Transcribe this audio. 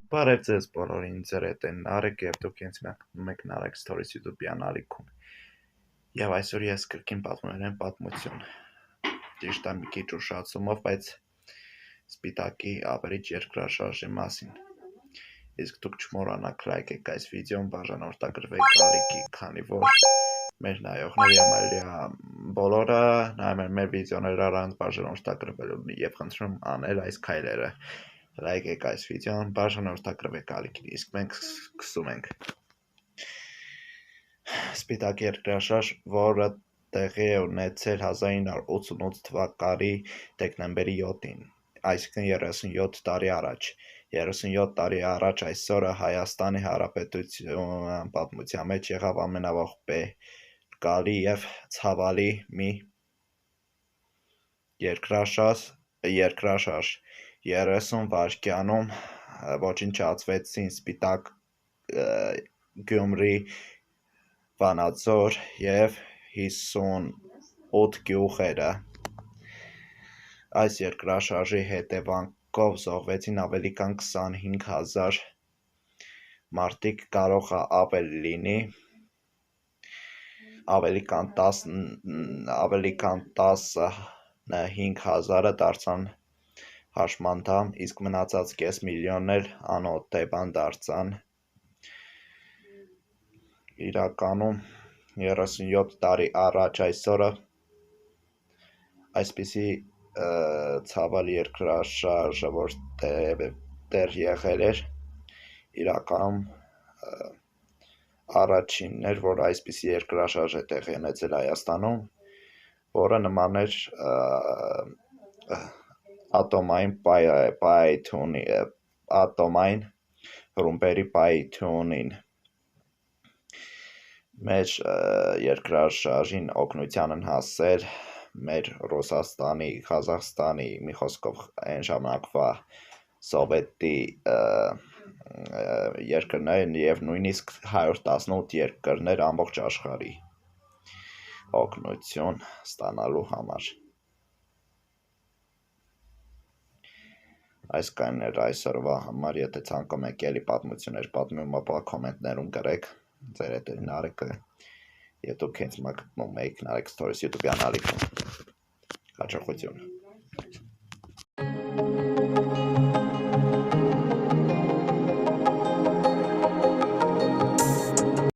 Բարև ձեզ բոլորին, ձեր հետ են Նարեկ և դուք ինձ մեկ Նարեկ Stories YouTube-յան ալիքում։ Եվ այսօր ես կրկին պատմել եմ պատմություն։ Ճիշտ է մի քիչ ուշացումով, բայց սպիտակի ավերիչ երկրաշարժի մասին։ Իսկ դուք չմոռանաք լայքեք այս վիդեոն, բաժանորդագրվեք ալիքի, քանի որ մեր նայողների բոլորը նայում են մեր վիդեոները առանց բաժանորդագրվելու եւ խնդրում անել այս քայլերը։ Լայքեք այս վիդեոն, բաժանորդագրվեք ալիքին, իսկ մենք սկսում ենք։ Սպիտակ երկրաշարժ, որը տեղի է ունեցել 1988 թվականի դեկտեմբերի 7-ին, այսինքն 37 տարի առաջ։ 37 տարի առաջ այսօրը Հայաստանի Հանրապետության պատմության մեջ եղավ ամենաողբերգալի եւ ցավալի մի երկրաշարժ 30 վայրկյանում ոչնչացվեցին Սպիտակ, Գյումրի, Վանաձոր եւ 58 գյուղերը։ Այս երկրաշարժի հետևանքով զոհվեցին ավելի քան 25,000 մարդիկ, կարող է ավելի լինի, ավելի քան 15,000-ը դարձան հաշմանդամ, իսկ մնացած կես միլիոնն էլ անօթևան դարձան։ Իրականում 37 տարի առաջ այսօրը այսպիսի ցավալի երկրաշարժը, որ դեռ եղել էր, իրականում առաջինն էր, որ այսպիսի երկրաշարժ է տեղի ունեցել Հայաստանում, որը նման էր ատոմային ռումբերի պայթյունին։ Մեր երկրաշարժին օգնության են հասել մեր Ռուսաստանի, Ղազախստանի, մի խոսքով այն ժամանակվա սովետի երկրներն եւ նույնիսկ 118 երկրներ ամբողջ աշխարհի օգնություն ստանալու համար։ Այս կային էր այսօրվա համար, եթե ցանկում եք էլի պատմություններ պատմեմ, ապա կոմենտներում գրեք, ձեր հետ է Նարեկը, եւ դուք ինձ մտնում եք Նարեկ Stories YouTube-յան ալիքում։ Հաջողություն։